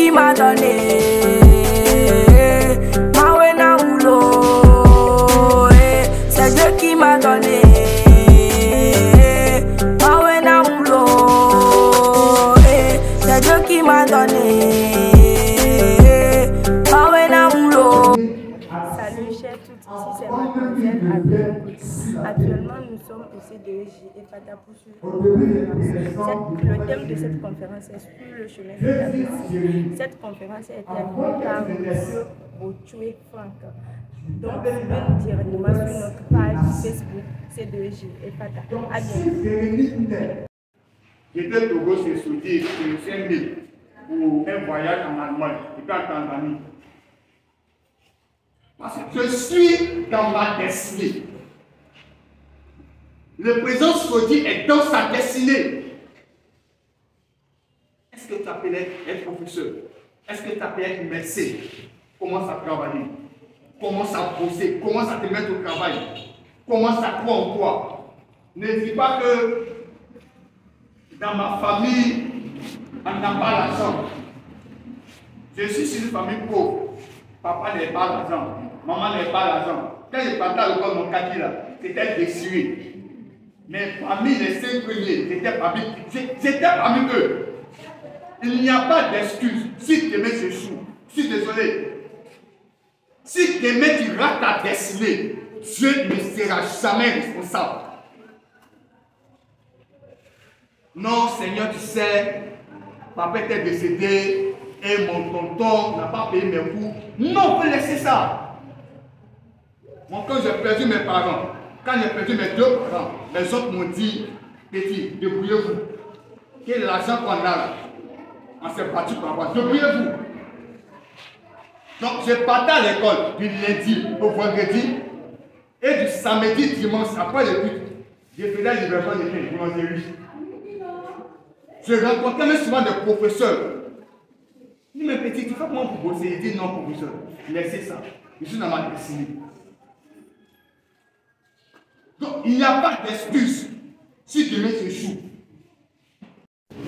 qui m'a donné. Mawena Moulo, c'est Dieu qui m'a donné. Mawena Moulo, c'est Dieu qui m'a donné. Mawena Moulo. Salut chers toutes, ici c'est Mademoiselle Abel. Actuellement nous sommes au CDEJ et Fata pour suivre le thème de cette conférence est sur le chemin de la vie. Cette conférence a été animée par M. Botchoué Franck. Donc suivez-nous directement sur notre page Facebook CDEJ et Fata. À bientôt. J'étais au Togo, c'est sauté sur 5 000 pour un voyage en Allemagne et puis en Tanzanie. Parce que je suis dans ma destinée. Le président Sodi est dans sa destinée. Est-ce que tu appelais être professeur? Est-ce que tu appelais être médecin? Commence à travailler. Commence à bosser. Commence à te mettre au travail. Commence à croire en toi. Ne dis pas que dans ma famille, on n'a pas l'argent. Je suis sur une famille pauvre. Papa n'avait pas l'argent. Maman n'avait pas l'argent. Quand je partais à l'école, mon kaki là, c'était désiré. Mais parmi les 5 premiers, j'étais parmi eux. Il n'y a pas d'excuse. Si demain je échoue, je suis désolé. Si demain tu rates ta destinée, Dieu ne sera jamais responsable. Non, Seigneur, tu sais, papa était décédé et mon tonton n'a pas payé mes coûts. Non, on peut laisser ça. Moi, quand j'ai perdu mes parents, quand j'ai perdu mes 2 parents, les autres m'ont dit, petit, débrouillez-vous. Quel est l'argent qu'on a là? On s'est battu pour avoir. Débrouillez-vous. Donc, je partais à l'école du lundi au vendredi et du samedi, dimanche, après le but. J'ai fait la livraison de boulangerie. Je rencontrais même souvent des professeurs. Je dis, mais petit, tu fais comment pour bosser? Il dit, non, professeur, laissez ça. Je suis dans ma destinée. Donc, il n'y a pas d'excuse si demain tu échoues.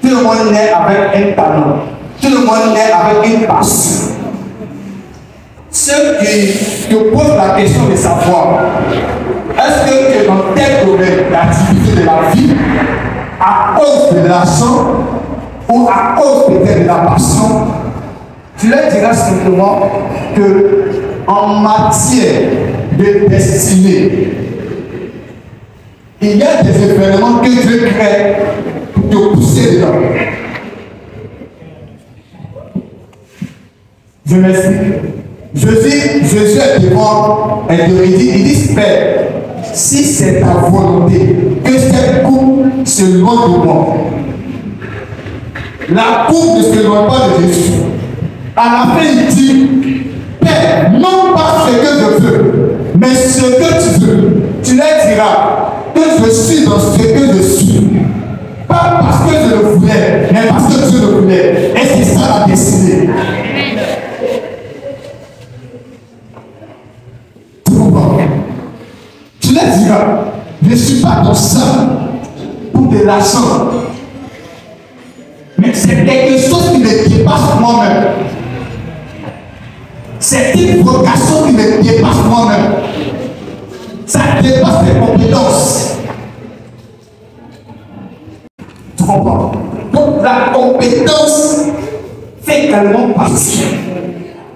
Tout le monde naît avec un talent. Tout le monde naît avec une passion. Ceux qui te posent la question de savoir, est-ce que tu es dans tel domaine d'activité de la vie à cause de l'argent ou à cause peut-être de la passion, tu leur diras simplement que en matière de destinée, il y a des événements que Dieu crée pour te pousser dedans. Je m'explique. Jésus est devant un vérité. Il dit, Père, si c'est ta volonté que cette coupe se loin de moi, la coupe ne se loin pas de Jésus. À la fin, il dit, Père, non pas ce que je veux, mais ce que tu veux. Tu leur diras que je suis dans ce que je suis. Pas parce que je le voulais, mais parce que Dieu le voulait. Et c'est ça la destinée. Tu leur diras, je ne suis pas dans ça pour de l'argent. Mais c'est quelque chose qui me dépasse moi-même. C'est une vocation qui me dépasse moi-même. Ça dépasse mes compétences. Tu comprends? Donc la compétence fait également partie.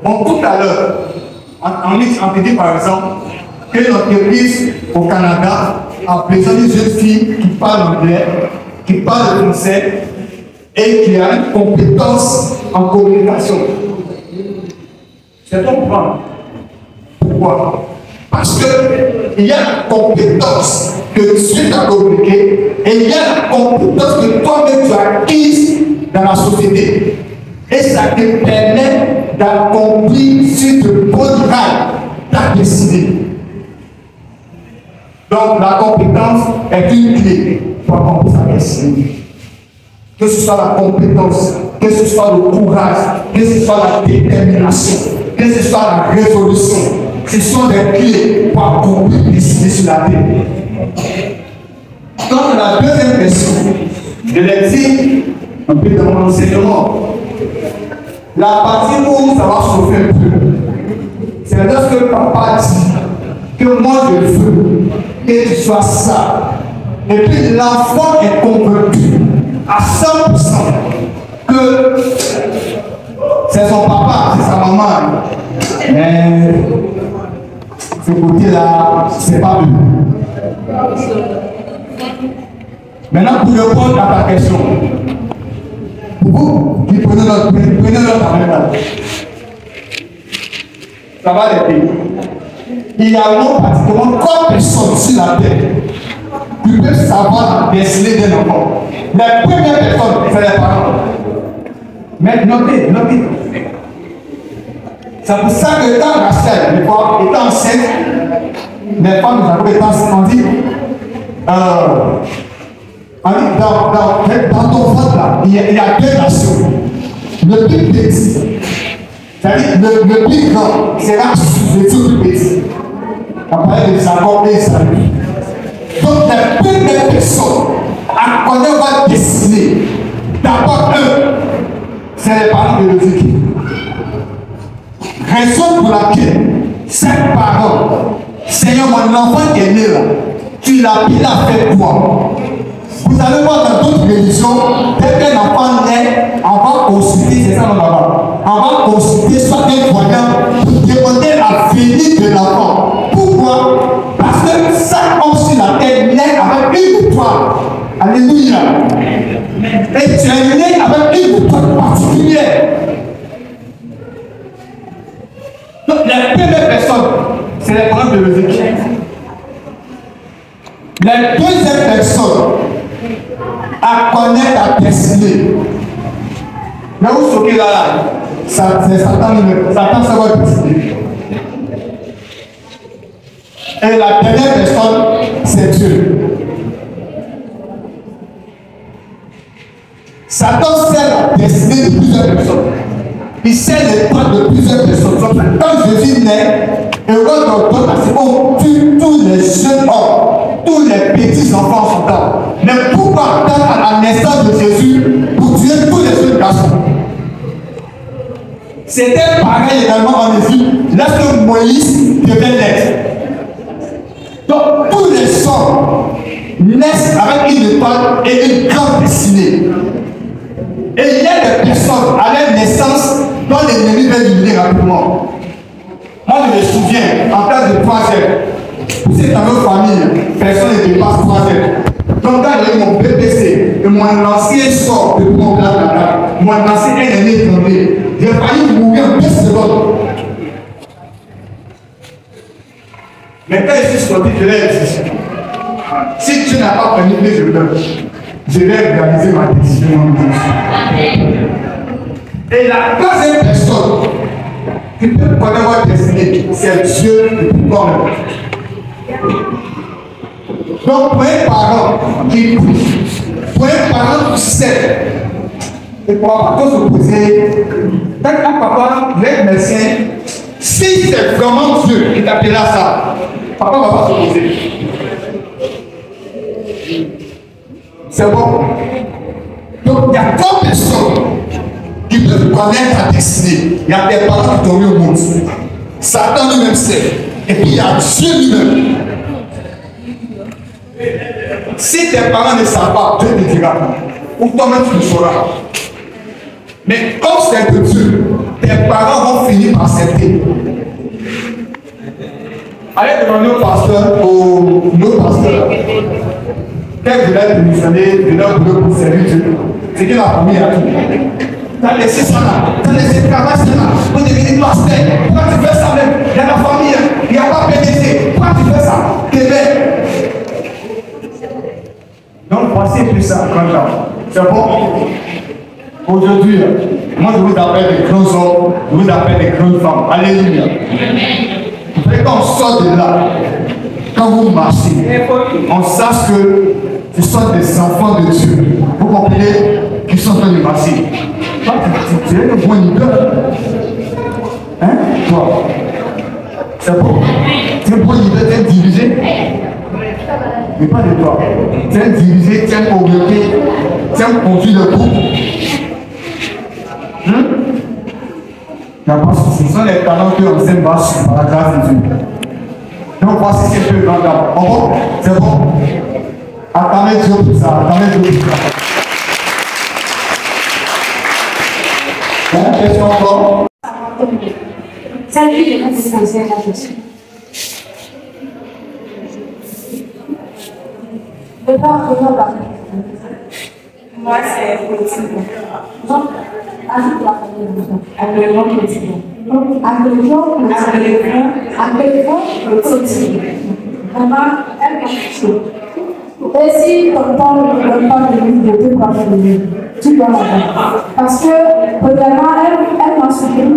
Bon, tout à l'heure, on te dit par exemple que l'entreprise au Canada a besoin d'une jeune fille qui parle anglais, qui parle français et qui a une compétence en communication. C'est ton point. Pourquoi? Parce qu'il y a la compétence que tu as communiquée et il y a la compétence que toi-même tu as acquise dans la société. Et ça te permet d'accomplir sur de bonnes rails ta destinée. Donc la compétence est une clé pour accomplir sa destinée. Que ce soit la compétence, que ce soit le courage, que ce soit la détermination, que ce soit la résolution, ce sont des clés pour accomplir les décisions sur la terre. Donc la deuxième question, je l'ai dit un peu dans mon enseignement. La partie où ça va chauffer un peu, c'est lorsque papa dit que moi je veux que tu sois ça. Et puis l'enfant est convaincu à 100% que c'est son papa, c'est sa maman. Mais ce côté-là, c'est pas lui. Maintenant, pour répondre à ta question, vous qui prenez notre avantage, ça va les pays. Il y a pratiquement 3 personnes sur la terre qui peuvent savoir la destinée d'un enfant. La première personne, c'est les parents. Mais notez. C'est pour ça que quand Rachel, les femmes étant enceintes, les femmes nous avons été enceintes, dans ton ventre là, il y a 2 nations. Le plus petit, c'est-à-dire le plus grand sera sous le tout plus petit. On parlait de Jacob et Esaü. Donc la première personne à connaître votre destinée, d'abord c'est les parents biologiques. Raison pour laquelle ces parents, Seigneur, mon enfant qui est né là, tu l'as pris à faire quoi? Vous allez voir dans d'autres religions, dès qu'un enfant naît, on va consulter, c'est ça mon papa, on va consulter soit un voyant pour demander la venue de l'enfant. Pourquoi? Parce que chaque homme sur la terre naît avec une étoile. Alléluia. Et tu es né avec une étoile particulière. Donc la première personne, c'est les parents biologiques. La deuxième personne à connaître la destinée. Là où ce qui est là, c'est Satan lui-même. Satan, ça va décider. Et la dernière personne, c'est Dieu. Satan sait la destinée de plusieurs personnes. Il sait les droits de plusieurs personnes. Quand Jésus naît, et quand on donne tous les jeunes hommes, tous les petits enfants sont là. Mais pourquoi attendre à la naissance de Jésus pour tuer tous les jeunes garçons? C'était pareil également en Égypte, lorsque Moïse devait naître. Donc tous les hommes naissent avec une étoile et une grande destinée. Et il y a des personnes à leur naissance dont l'ennemi va éliminer rapidement. Moi je me souviens, en classe de 3e, c'est dans notre famille, personne ne dépasse 3e. Donc quand j'ai eu mon BPC, et mon ancien sort de mon plat mon ancien ennemi tombé, j'ai failli mourir en 2 secondes. Mais quand je suis sorti, je l'ai dit. Si tu n'as pas planifié, je vais réaliser ma décision. Et la 3e personne qui peut connaître votre destinée, c'est Dieu de toi-même. Donc pour un parent qui prie, pour un parent qui sait, et pour un papa se poser, quand un papa est médecin, si c'est vraiment Dieu qui t'appelle à ça, papa va pas se poser. C'est bon. Donc il y a 3 personnes qui peuvent connaître ta destinée. Il y a des parents qui t'ont mis au monde. Satan lui-même sait. Et puis il y a Dieu lui-même. Si tes parents ne savent pas, Dieu te dira. Ou toi-même tu le sauras. Mais comme c'est de Dieu, tes parents vont finir par accepter. Allez demander au pasteur, nos pasteurs. Quand je l'ai démissionné, je leur voulais pour servir Dieu. C'est que la famille a tout. Tu as laissé ça là, tu as laissé le travail là, pour devenir pasteur. Pourquoi tu fais ça même? Il y a la famille, il n'y a pas PDC. Pourquoi tu fais ça? Donc voici plus ça, c'est bon. Aujourd'hui, moi je vous appelle des grands hommes, je vous appelle des grandes femmes. Alléluia. Vous voulez qu'on sorte de là, quand vous marchez, on sache que ce sont des enfants de Dieu. Vous comprenez? Qui sont en train de marcher. Toi, tu es le bon leader. Hein? Toi. C'est bon. Tu es le bon leader, tu es dirigé. Mais pas de toi. Tu es dirigé, tu es orienté, tu es conduit le groupe. Ce sont les talents que l'on bâche par la grâce de Dieu. Donc voici ce que grand dame. Bon, c'est bon. Attendez Dieu pour ça. Attendez Dieu pour ça. Il y a une question encore? Salut, je vais vous poser la question. Moi, c'est politique. Donc, ajoute la famille. Agrégation politique. Agrégation politique. Vraiment, elle marche. Et si ton temps ne donne pas de liberté pour famille, tu dois l'avoir. Parce que, premièrement, elle m'a soutenu.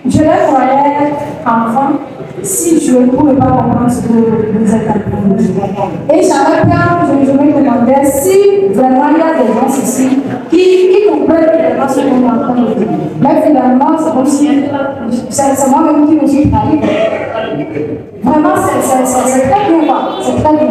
Je les voyais enfant si je ne pouvais pas comprendre ce que vous êtes en train de dire. Et j'avais peur, je me demandais si vraiment il y a des gens ici qui comprennent vraiment ce qu'on est en train de dire. Mais finalement, c'est comme si c'est moi-même qui me suis trahi. Vraiment, c'est très bien, c'est très bien.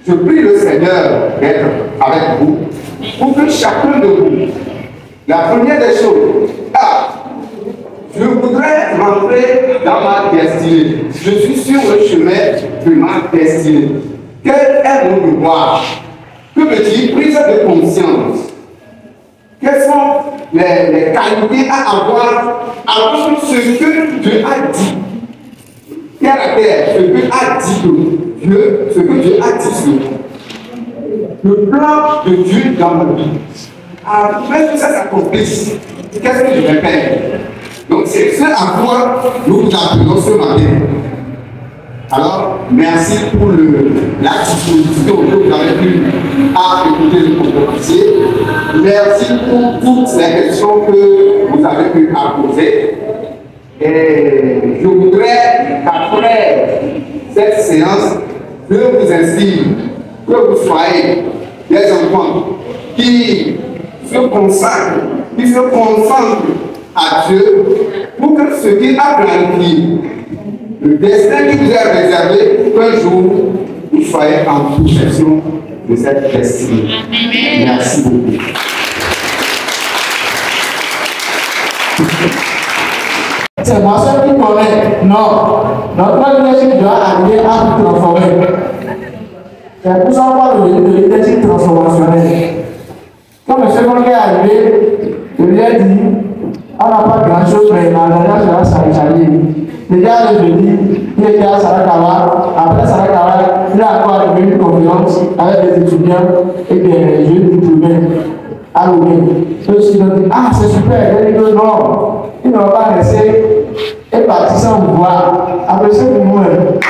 Je prie le Seigneur d'être avec vous pour que chacun de vous, la première des choses, je voudrais rentrer dans ma destinée. Je suis sur le chemin de ma destinée. Quel est mon devoir? Que me dit prise de conscience? Quelles sont les qualités à avoir avant ce que Dieu a dit? Caractère, ce que Dieu a dit Dieu, ce que Dieu a dit sur nous. Le plan de Dieu dans ma vie. Après que ça s'accomplisse, qu'est-ce que je vais faire? Donc c'est ce à quoi nous vous appelons ce matin. Alors, merci pour la disposition que vous avez pu à écouter le conférencier. Merci pour toutes les questions que vous avez pu poser. Et je voudrais qu'après cette séance, je vous inspire que vous soyez des enfants qui se consacrent, qui se concentrent à Dieu pour que ce qu'il a planifié, le destin qui vous est réservé, qu'un jour vous soyez en possession de cette destinée. Merci beaucoup. C'est moi seul qui connais. Non. Notre leadership doit arriver à vous transformer. C'est pour ça qu'on parle de leadership transformationnel. Quand M. Congue est arrivé, je lui ai dit, on n'a pas grand chose, mais l'engagement sera Saricali. Déjà le jeudi, il était à Sarakawa. Après Sarakawa, il a encore arrivé une conférence avec des étudiants et des jeunes diplômés à Lomé. Ceux qui ont dit, ah c'est super, il dit que non, ils n'ont pas laissé et parti sans vous voir. Après ce que nous mêmes.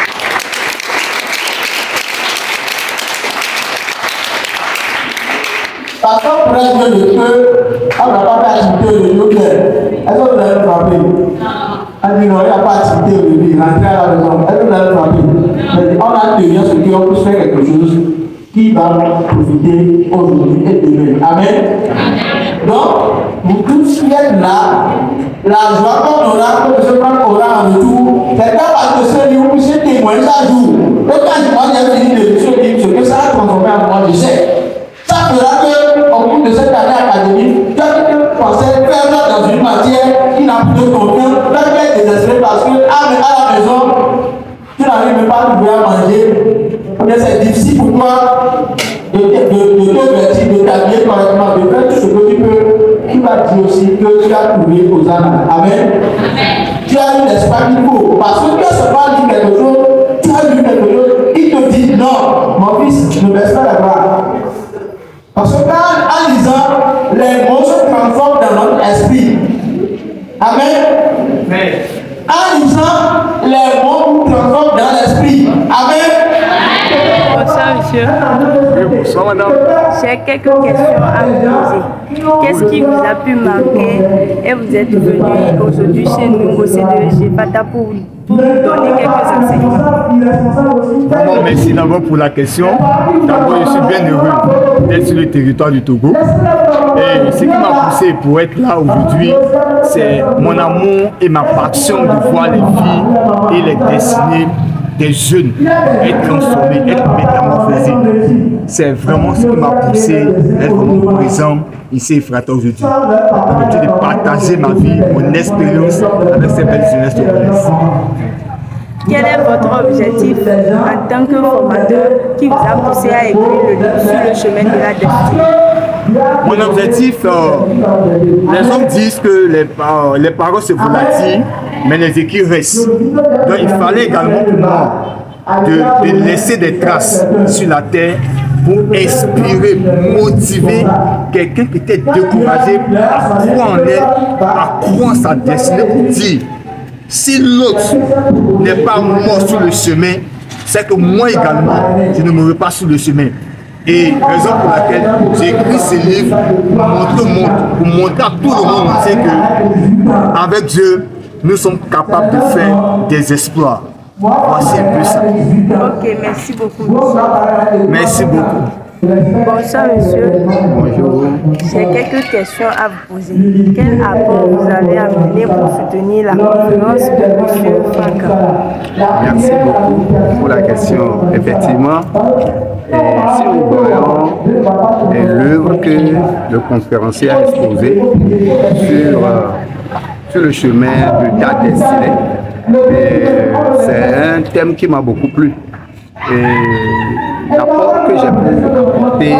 Parce qu'on pourrait dire le feu, on n'a pas fait activité aujourd'hui. Est-ce que vous allez le frapper? On dit non, il n'y a pas activité aujourd'hui, rentrez à la maison. Est-ce que vous allez le frapper? On a tenu ce qui on peut faire quelque chose qui va profiter aujourd'hui et demain. Amen. Donc, vous tous qui êtes là, la joie qu'on aura, que ce qu'on aura en retour, c'est pas parce que ce livre puisse témoigner chaque jour. Et quand je vois les fini de ce livre, ce que ça a transformé en moi, je sais. Ça fera qu'au cours de cette année académique, quelqu'un pensait faire dans une matière qui n'a plus de confiance, quelqu'un est désespéré parce que à la maison, tu n'arrives même pas à trouver à manger. Mais c'est difficile pour toi de te vertir, de t'habiller correctement, de faire tout ce que tu peux, qui va dire aussi que tu as trouvé aux âmes. Amen. Tu as eu l'espoir qu'il faut. Parce que tu as seulement dit quelque chose, tu as lu quelque chose, il te dit non, mon fils, ne baisse pas la barre. Parce que en lisant, les mots se transforment dans notre esprit. Amen. En lisant, les mots se transforment dans l'esprit. Amen. Bonsoir, monsieur. Oui, bonsoir, madame. J'ai quelques questions à vous poser. Qu'est-ce qui vous a pu marquer et vous êtes venu aujourd'hui chez nous au CDEG Fata pour nous donner quelques enseignements? Bon, merci d'abord pour la question. D'abord, je suis bien heureux d'être sur le territoire du Togo. Et ce qui m'a poussé pour être là aujourd'hui, c'est mon amour et ma passion de voir les filles et les destinées des jeunes être transformés, être métamorphosés. C'est vraiment ce qui m'a poussé à être vraiment présent ici à Ephrata aujourd'hui. Aujourd'hui de partager ma vie, mon expérience avec ces belles jeunesses togolaises. Quel est votre objectif en tant que formateur qui vous a poussé à écrire le livre sur le chemin de la destinée? Mon objectif, les hommes disent que les paroles se volatilent, mais les écrits restent. Donc il fallait également pour moi de laisser des traces sur la terre pour inspirer, motiver quelqu'un qui était découragé à croire en elle, à croire en sa destinée pour dire si l'autre n'est pas mort sur le chemin, c'est que moi également, je ne mourrai pas sur le chemin. Et raison pour laquelle j'ai écrit ce livre pour montrer à tout le monde entier qu'avec Dieu, nous sommes capables de faire des exploits. Voici un peu ça. Ok, merci beaucoup, monsieur. Merci beaucoup. Bonsoir, monsieur. Bonjour. J'ai quelques questions à vous poser. Quel apport vous avez amené pour soutenir la conférence de monsieur Franck? Merci beaucoup pour la question. Effectivement, si nous voyons l'œuvre que le conférencier a exposée sur le chemin de ta destinée, c'est un thème qui m'a beaucoup plu. Et l'apport que j'ai pu apporter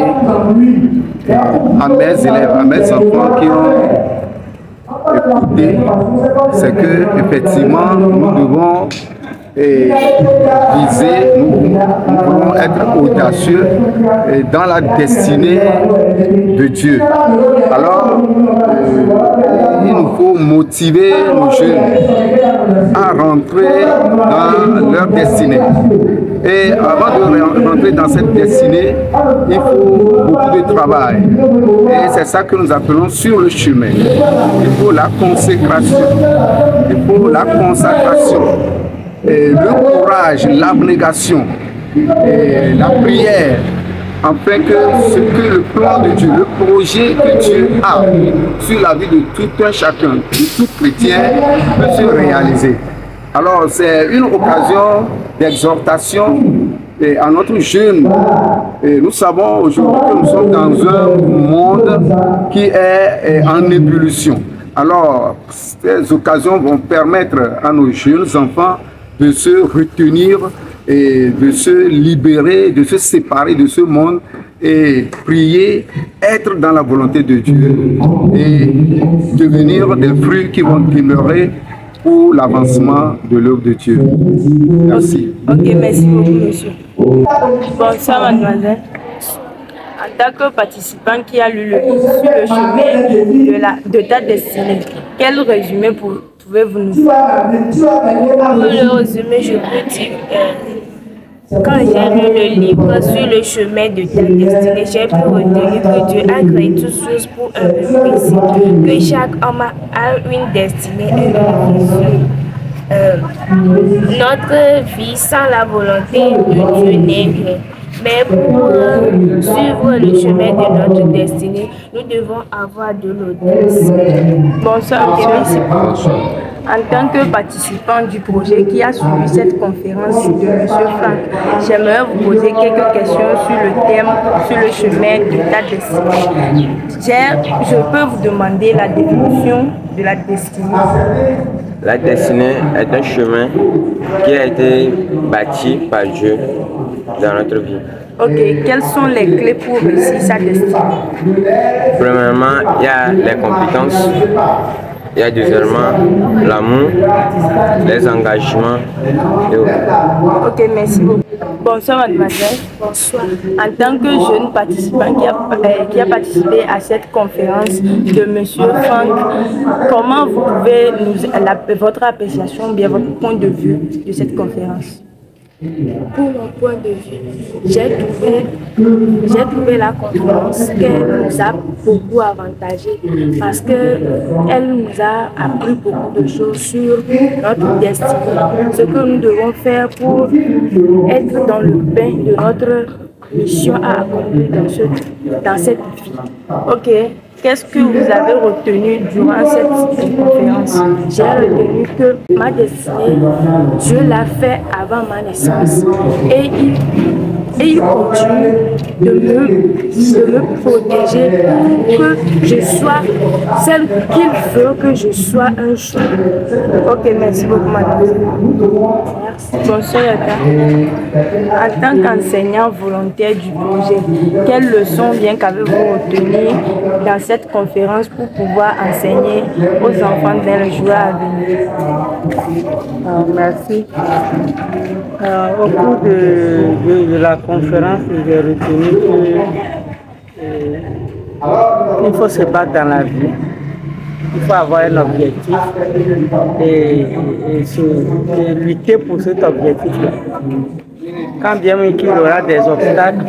à mes élèves, à mes enfants qui ont écouté, c'est que effectivement nous devons viser, nous voulons être audacieux dans la destinée de Dieu. Alors, il nous faut motiver nos jeunes à rentrer dans leur destinée. Et avant de rentrer dans cette destinée, il faut beaucoup de travail. Et c'est ça que nous appelons sur le chemin. Il faut la consécration. Il faut la consacration. Le courage, l'abnégation, la prière, afin que ce que le plan de Dieu, le projet que Dieu a sur la vie de tout un chacun, de tout chrétien, peut se réaliser. Alors c'est une occasion d'exhortation à notre jeune. Nous savons aujourd'hui que nous sommes dans un monde qui est en ébullition. Alors ces occasions vont permettre à nos jeunes enfants de se retenir et de se libérer, de se séparer de ce monde et prier, être dans la volonté de Dieu et devenir des fruits qui vont demeurer pour l'avancement de l'œuvre de Dieu. Merci. Ok, merci beaucoup, monsieur. Bonsoir, mademoiselle. En tant que participant qui a lu le livre sur le chemin de ta destinée, quel résumé pouvez-vous nous faire? Pour le résumé, je peux dire Quand j'ai lu le livre sur le chemin de ta destinée, j'ai pu retenir que Dieu a créé toutes choses pour un but précis, que chaque homme a une destinée et une vision. Notre vie sans la volonté de Dieu n'est rien. Mais pour suivre le chemin de notre destinée, nous devons avoir de l'audace. Bonsoir, merci. En tant que participant du projet qui a suivi cette conférence de M. Franck, j'aimerais vous poser quelques questions sur le thème, sur le chemin de ta destinée. Je peux vous demander la définition de la destinée. La destinée est un chemin qui a été bâti par Dieu dans notre vie. Ok, quelles sont les clés pour réussir sa destinée? Premièrement, il y a les compétences, il y a deuxièmement l'amour, les engagements et autres. Ok, merci beaucoup. Bonsoir mademoiselle. Bonsoir. En tant que jeune participant qui a participé à cette conférence de M. Franck, comment vous pouvez votre appréciation, bien votre point de vue de cette conférence? Pour mon point de vue, j'ai trouvé la conférence qu'elle nous a beaucoup avantagé parce qu'elle nous a appris beaucoup de choses sur notre destinée, ce que nous devons faire pour être dans le bain de notre mission à accomplir dans cette vie. Ok. Qu'est-ce que vous avez retenu durant cette conférence? J'ai retenu que ma destinée, Dieu l'a fait avant ma naissance. Et il continue de me protéger pour que je sois celle qu'il veut que je sois un jour. Ok, merci beaucoup, madame. Merci. Bonsoir, en tant qu'enseignant volontaire du projet, quelles leçons bien qu'avez-vous retenues dans cette conférence pour pouvoir enseigner aux enfants dans le jour à venir? Merci. Au cours de la conférence, j'ai retenu qu'il faut se battre dans la vie. Il faut avoir un objectif et lutter pour cet objectif-là. Quand bien même qu'il y aura des obstacles,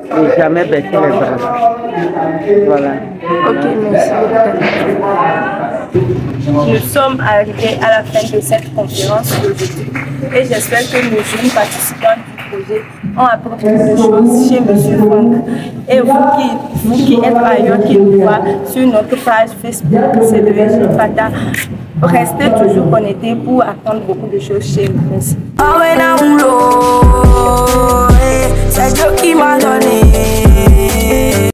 et jamais baisser les bras. Voilà. Ok, merci. Nous sommes arrivés à la fin de cette conférence d'aujourd'hui et j'espère que nos jeunes participants du projet ont appris beaucoup de choses chez M. Franck. Et vous qui êtes ailleurs, qui nous voient sur notre page Facebook, c'est de G Fata, restez toujours connectés pour apprendre beaucoup de choses chez nous. Merci.